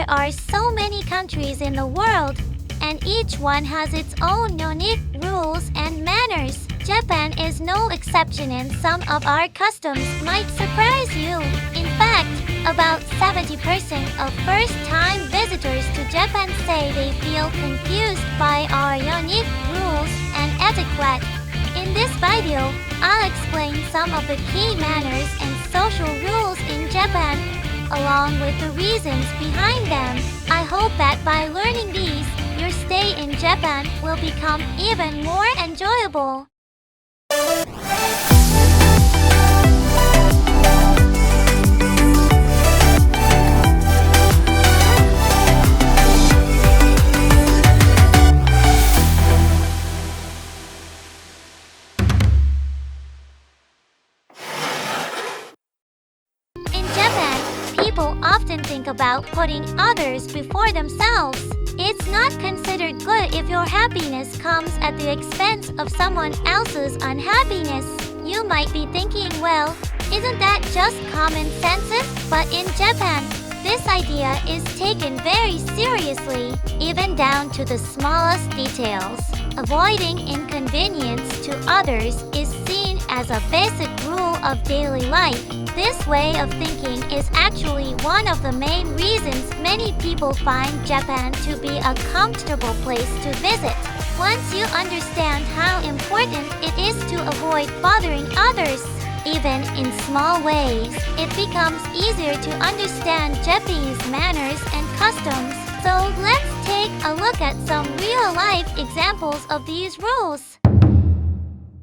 are so many countries in the world, and each one has its own unique rules and manners. Japan is no exception, and some of our customs might surprise you. In fact, about 70% of first-time visitors to Japan say they feel confused by our unique rules and etiquette. In this video, I'll explain some of the key manners and social rules in Japan, along with the reasons behind them. I hope that by learning these, your stay in Japan will become even more enjoyable. People often think about putting others before themselves. It's not considered good if your happiness comes at the expense of someone else's unhappiness. You might be thinking, well, isn't that just common sense? But in Japan, this idea is taken very seriously, even down to the smallest details. Avoiding inconvenience to others is seen as a basic rule of daily life. This way of thinking is actually one of the main reasons many people find Japan to be a comfortable place to visit. Once you understand how important it is to avoid bothering others, even in small ways, it becomes easier to understand Japanese manners and customs. So let's take a look at some real-life examples of these rules.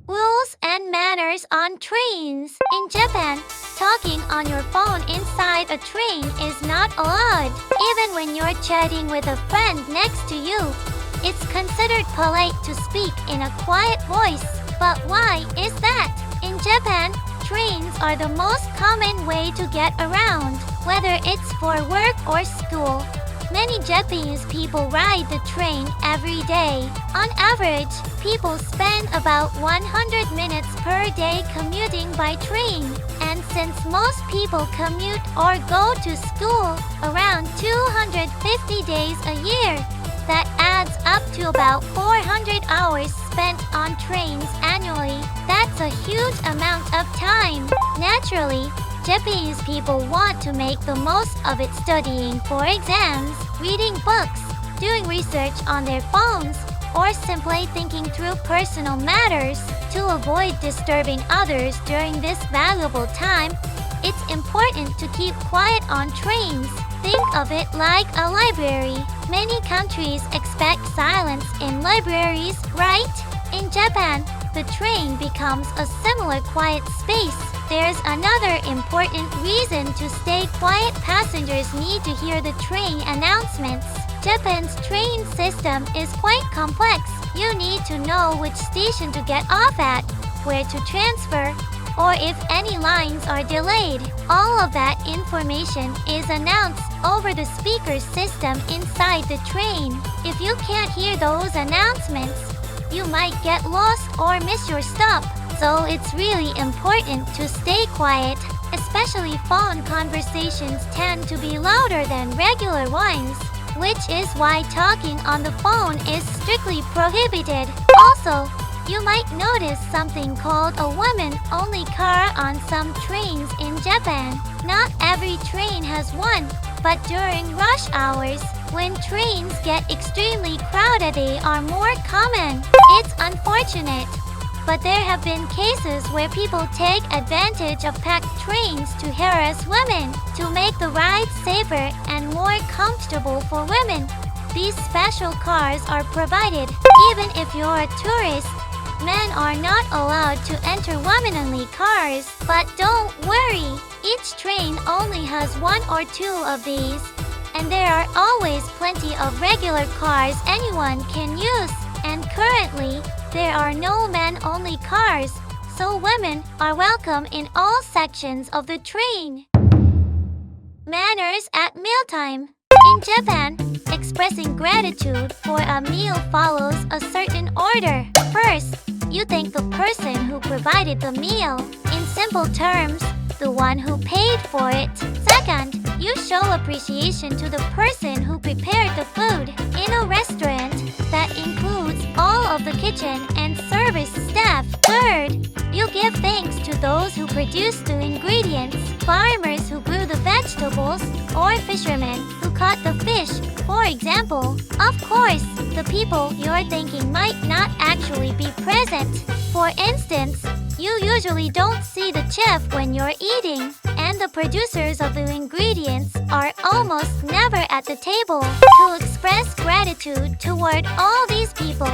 Rules and manners on trains. In Japan, talking on your phone inside a train is not allowed. Even when you're chatting with a friend next to you, it's considered polite to speak in a quiet voice. But why is that? In Japan, trains are the most common way to get around, whether it's for work or school. Many Japanese people ride the train every day. On average, people spend about 100 minutes per day commuting by train. And since most people commute or go to school around 250 days a year, that adds up to about 400 hours spent on trains annually. That's a huge amount of time. Naturally, Japanese people want to make the most of it, studying for exams, reading books, doing research on their phones, or simply thinking through personal matters. To avoid disturbing others during this valuable time, it's important to keep quiet on trains. Think of it like a library. Many countries expect silence in libraries, right? In Japan, the train becomes a similar quiet space. There's another important reason to stay quiet. Passengers need to hear the train announcements. Japan's train system is quite complex. You need to know which station to get off at, where to transfer, or if any lines are delayed. All of that information is announced over the speaker system inside the train. If you can't hear those announcements, you might get lost or miss your stop. So it's really important to stay quiet, especially phone conversations tend to be louder than regular ones, which is why talking on the phone is strictly prohibited. Also, you might notice something called a women-only car on some trains in Japan. Not every train has one, but during rush hours, when trains get extremely crowded, they are more common. It's unfortunate, but there have been cases where people take advantage of packed trains to harass women, to make the ride safer and more comfortable for women. These special cars are provided. Even if you're a tourist, men are not allowed to enter women-only cars. But don't worry, each train only has one or two of these, and there are always plenty of regular cars anyone can use. And currently, there are no men-only cars, so women are welcome in all sections of the train. Manners at mealtime. In Japan, expressing gratitude for a meal follows a certain order. First, you thank the person who provided the meal. In simple terms, the one who paid for it. Second, you show appreciation to the person kitchen and service staff. Third, you give thanks to those who produce the ingredients, farmers who grew the vegetables, or fishermen who caught the fish, for example. Of course, the people you're thanking might not actually be present. For instance, you usually don't see the chef when you're eating, and the producers of the ingredients are almost never at the table. To express gratitude toward all these people,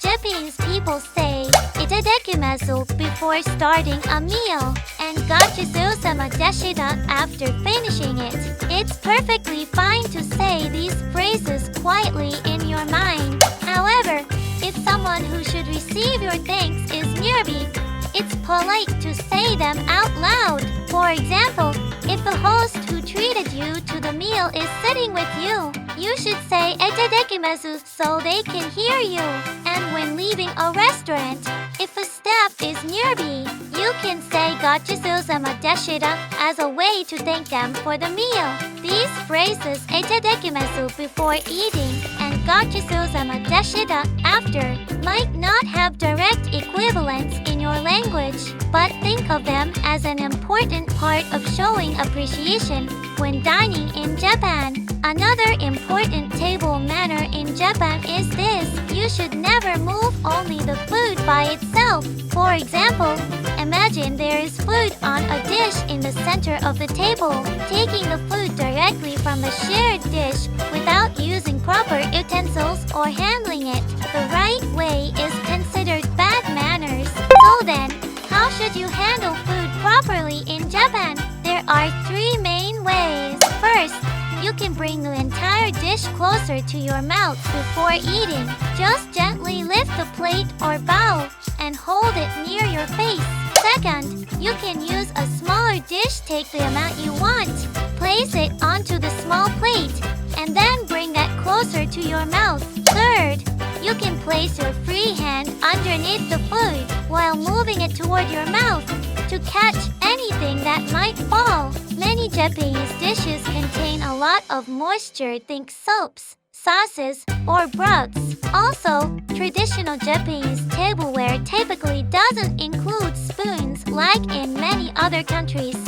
Japanese people say "itadakimasu" before starting a meal and "gachusou-sama deshita" after finishing it. It's perfectly fine to say these phrases quietly in your mind. However, if someone who should receive your thanks is nearby, it's polite to say them out loud. For example, if the host who treated you to the meal is sitting with you, you should say "itadakimasu" so they can hear you. And when leaving a restaurant, if a staff is nearby, you can say "gachusou-sama deshita" as a way to thank them for the meal. These phrases "itadakimasu" before eating and "gachusou-sama deshita" after might not have direct equivalents in your language, but think of them as an important part of showing appreciation when dining in Japan. Another important table manner in Japan is this: you should never move only the food by itself. For example, imagine there is food on a dish in the center of the table. Taking the food directly from the shared dish without using proper utensils or handling it the right way is considered bad manners. So then, how should you handle food properly in Japan? There are three main ways. First, you can bring the entire dish closer to your mouth before eating. Just gently lift the plate or bowl and hold it near your face. Second, you can use a smaller dish. Take the amount you want, place it onto the small plate, and then bring that closer to your mouth. Third, you can place your free hand underneath the food while moving it toward your mouth to catch anything that might fall. Many Japanese dishes contain a lot of moisture. Think soaps, sauces, or broths. Also, traditional Japanese tableware typically doesn't include spoons like in many other countries.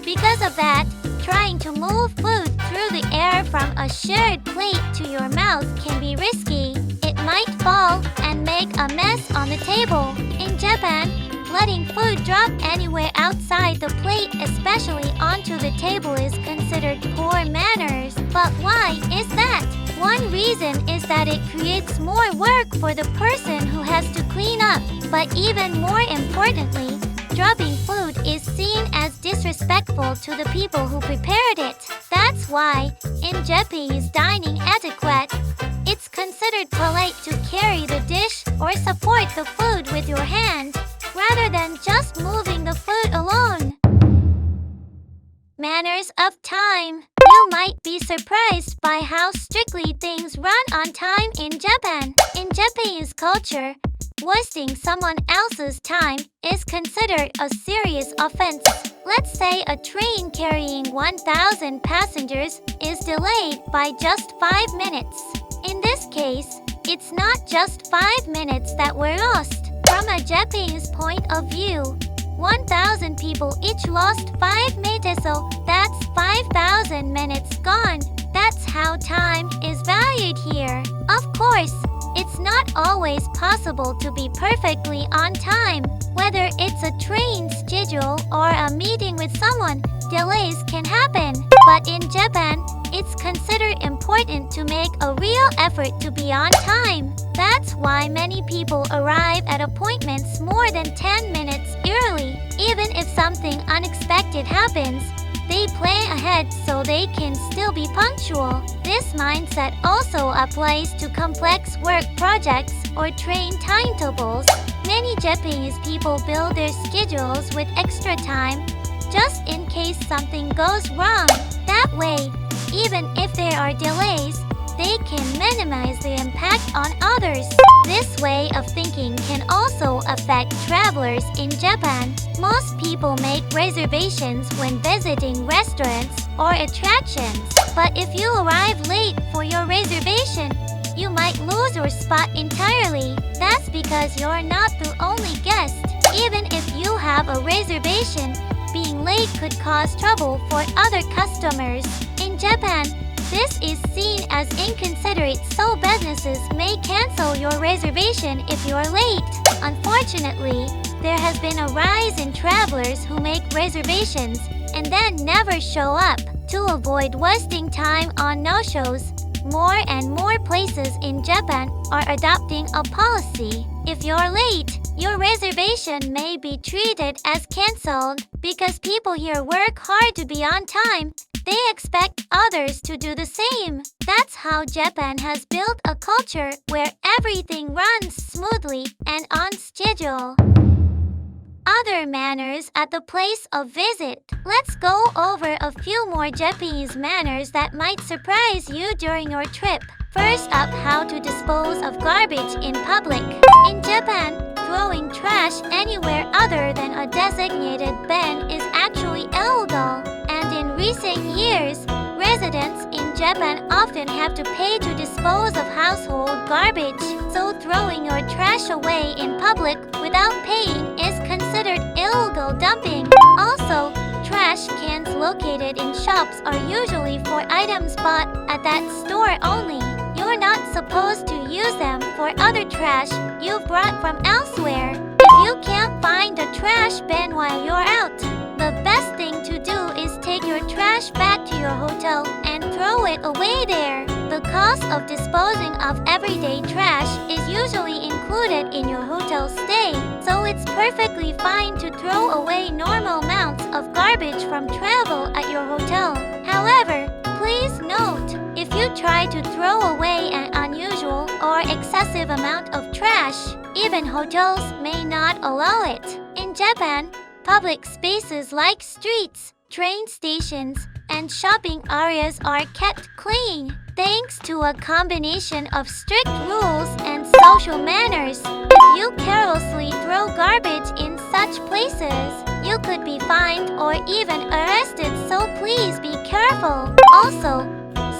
Because of that, trying to move food through the air from a shared plate to your mouth can be risky. It might fall and make a mess on the table. In Japan, letting food drop anywhere outside the plate, especially onto the table, is considered poor manners. But why is that? One reason is that it creates more work for the person who has to clean up. But even more importantly, dropping food is seen as disrespectful to the people who prepared it. That's why, in Japanese dining etiquette, it's considered polite to carry the dish or support the food with your hand, rather than just moving the food alone. Manners of time. You might be surprised by how strictly things run on time in Japan. In Japanese culture, wasting someone else's time is considered a serious offense. Let's say a train carrying 1,000 passengers is delayed by just 5 minutes. In this case, it's not just 5 minutes that were lost. From a Japanese point of view, 1,000 people each lost 5 minutes, so that's 5,000 minutes gone. That's how time is valued here. Of course, it's not always possible to be perfectly on time. Whether it's a train schedule or a meeting with someone, delays can happen. But in Japan, it's considered important to make a real effort to be on time. That's why many people arrive at appointments more than 10 minutes early. Even if something unexpected happens, they plan ahead so they can still be punctual. This mindset also applies to complex work projects or train timetables. Many Japanese people build their schedules with extra time just in case something goes wrong. That way, even if there are delays, they can minimize the impact on others. This way of thinking can also affect travelers in Japan. Most people make reservations when visiting restaurants or attractions. But if you arrive late for your reservation, you might lose your spot entirely. That's because you're not the only guest. Even if you have a reservation, being late could cause trouble for other customers. In Japan, this is seen as inconsiderate, so businesses may cancel your reservation if you're late. Unfortunately, there has been a rise in travelers who make reservations and then never show up. To avoid wasting time on no-shows, more and more places in Japan are adopting a policy. If you're late, your reservation may be treated as cancelled. Because people here work hard to be on time, they expect others to do the same. That's how Japan has built a culture where everything runs smoothly and on schedule. Other manners at the place of visit. Let's go over a few more Japanese manners that might surprise you during your trip. First up, how to dispose of garbage in public. In Japan, throwing trash anywhere other than a designated bin is actually illegal. And in recent years, residents in Japan often have to pay to dispose of household garbage. So throwing your trash away in public without paying is considered illegal dumping. Also, trash cans located in shops are usually for items bought at that store only. You're not supposed to use them for other trash you've brought from elsewhere. If you can't find a trash bin while you're out, the best thing to do is take your trash back to your hotel and throw it away there. The cost of disposing of everyday trash is usually included in your hotel stay, so it's perfectly fine to throw away normal amounts of garbage from travel at your hotel. However, please note, if you try to throw away an unusual or excessive amount of trash, even hotels may not allow it. In Japan, public spaces like streets, train stations, and shopping areas are kept clean, thanks to a combination of strict rules and social manners. If you carelessly throw garbage in such places, you could be fined or even arrested, so please be careful. Also,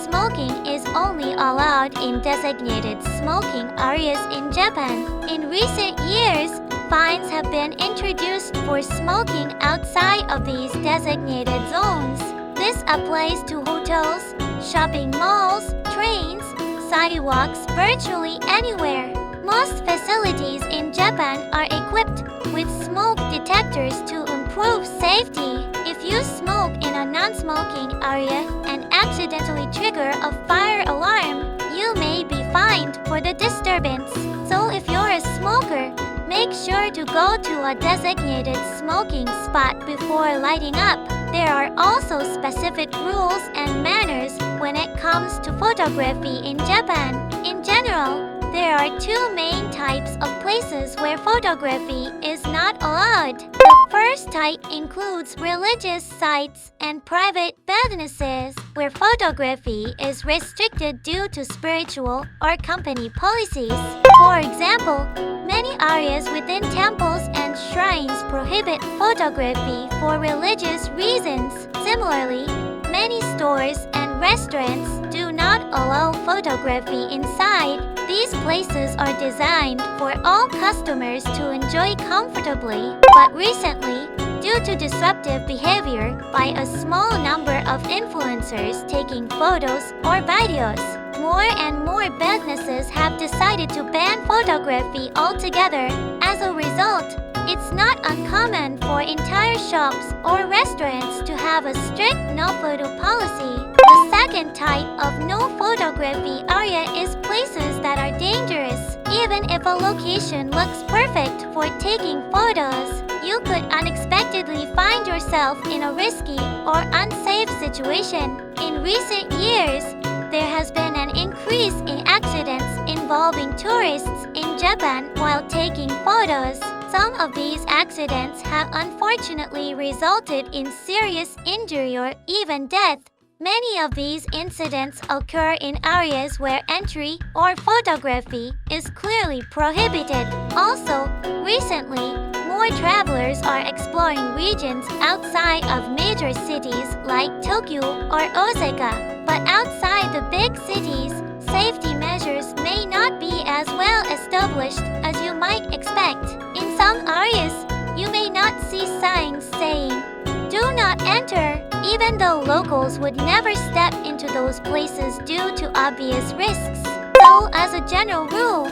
smoking is only allowed in designated smoking areas in Japan. In recent years, fines have been introduced for smoking outside of these designated zones. This applies to hotels, shopping malls, trains, sidewalks, virtually anywhere. Most facilities in Japan are equipped with smoke detectors to improve safety. If you smoke in a non-smoking area and accidentally trigger a fire alarm, you may be fined for the disturbance. So if you're a smoker, make sure to go to a designated smoking spot before lighting up. There are also specific rules and manners when it comes to photography in Japan. In general, there are two main types of places where photography is not allowed. The first type includes religious sites and private businesses, where photography is restricted due to spiritual or company policies. For example, many areas within temples and shrines prohibit photography for religious reasons. Similarly, many stores and restaurants do not allow photography inside. These places are designed for all customers to enjoy comfortably. But recently, due to disruptive behavior by a small number of influencers taking photos or videos, more and more businesses have decided to ban photography altogether. As a result, it's not uncommon for entire shops or restaurants to have a strict no-photo policy. The second type of no photography area is places that are dangerous. Even if a location looks perfect for taking photos, you could unexpectedly find yourself in a risky or unsafe situation. In recent years, there has been an increase in accidents involving tourists in Japan while taking photos. Some of these accidents have unfortunately resulted in serious injury or even death. Many of these incidents occur in areas where entry or photography is clearly prohibited. Also, recently, more travelers are exploring regions outside of major cities like Tokyo or Osaka. But outside the big cities, safety measures may not be as well established as you might even though locals would never step into those places due to obvious risks. So, as a general rule,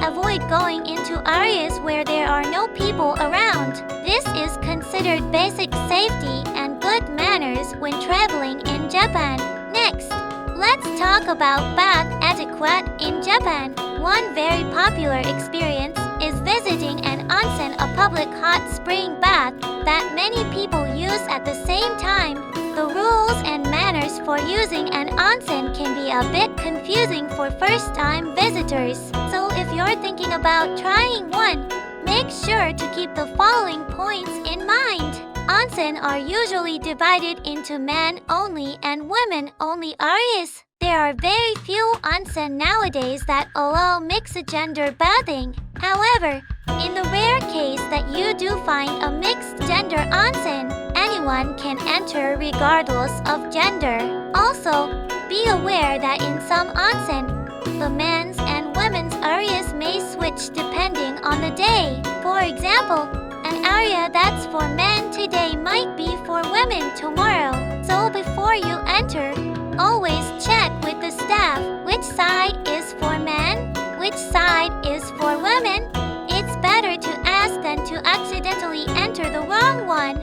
avoid going into areas where there are no people around. This is considered basic safety and good manners when traveling in Japan. Next, let's talk about bath etiquette in Japan. One very popular experience is visiting an onsen, a public hot spring bath that many people use at the same time. The rules and manners for using an onsen can be a bit confusing for first-time visitors. So if you're thinking about trying one, make sure to keep the following points in mind. Onsen are usually divided into men-only and women-only areas. There are very few onsen nowadays that allow mixed-gender bathing. However, in the rare case that you do find a mixed-gender onsen, anyone can enter regardless of gender. Also, be aware that in some onsen, the men's and women's areas may switch depending on the day. For example, an area that's for men today might be for women tomorrow. So before you enter, always check with the staff which side is for men, which side is for women. It's better to ask than to accidentally enter the wrong one.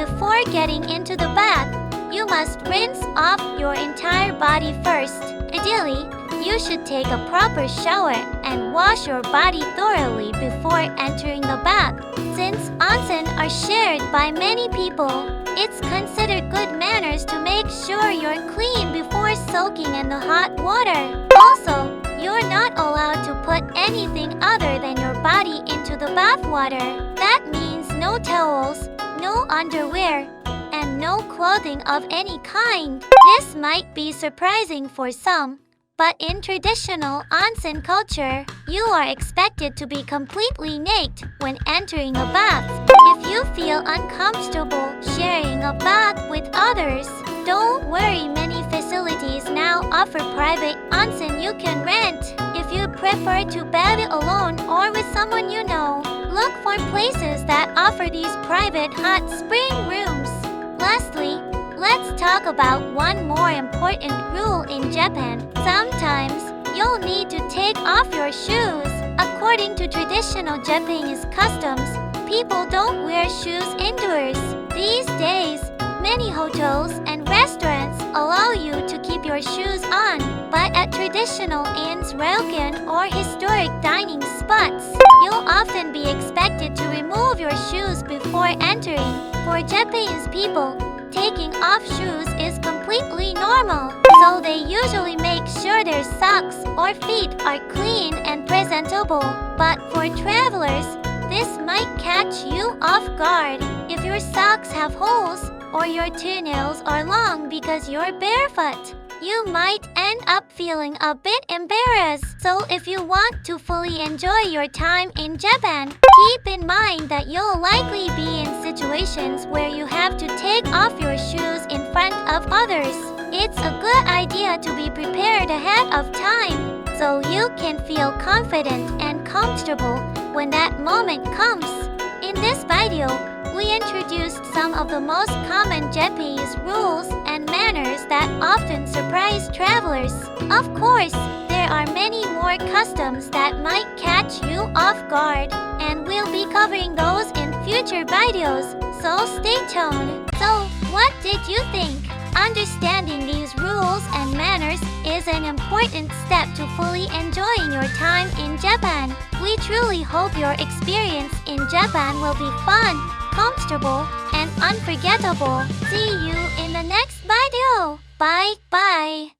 Before getting into the bath, you must rinse off your entire body first. Ideally, you should take a proper shower and wash your body thoroughly before entering the bath. Since onsen are shared by many people, it's considered good manners to make sure you're clean before soaking in the hot water. Also, you're not allowed to put anything other than your body into the bath water. That means no towels, no underwear, and no clothing of any kind. This might be surprising for some, but in traditional onsen culture, you are expected to be completely naked when entering a bath. If you feel uncomfortable sharing a bath with others, don't worry, many facilities now offer private onsen you can rent. If you prefer to bathe alone or with someone you know, look for places that offer these private hot spring rooms. Lastly, let's talk about one more important rule in Japan. Sometimes, you'll need to take off your shoes. According to traditional Japanese customs, people don't wear shoes indoors. These days, many hotels and restaurants allow you to keep your shoes on, but at traditional inns, ryokan, or historic dining spots, you'll often be expected to remove your shoes before entering. For Japanese people, taking off shoes is completely normal, so they usually make sure their socks or feet are clean and presentable. But for travelers, this might catch you off guard. If your socks have holes or your toenails are long because you're barefoot, you might end up feeling a bit embarrassed. So if you want to fully enjoy your time in Japan, keep in mind that you'll likely be in situations where you have to take off your shoes in front of others. It's a good idea to be prepared ahead of time so you can feel confident and comfortable when that moment comes. In this video, we introduced some of the most common Japanese rules and manners that often surprise travelers. Of course, there are many more customs that might catch you off guard, and we'll be covering those in future videos, so stay tuned. So, what did you think? Understanding these rules and manners is an important step to fully enjoying your time in Japan. We truly hope your experience in Japan will be fun, comfortable, and unforgettable. See you in the next video. Bye bye.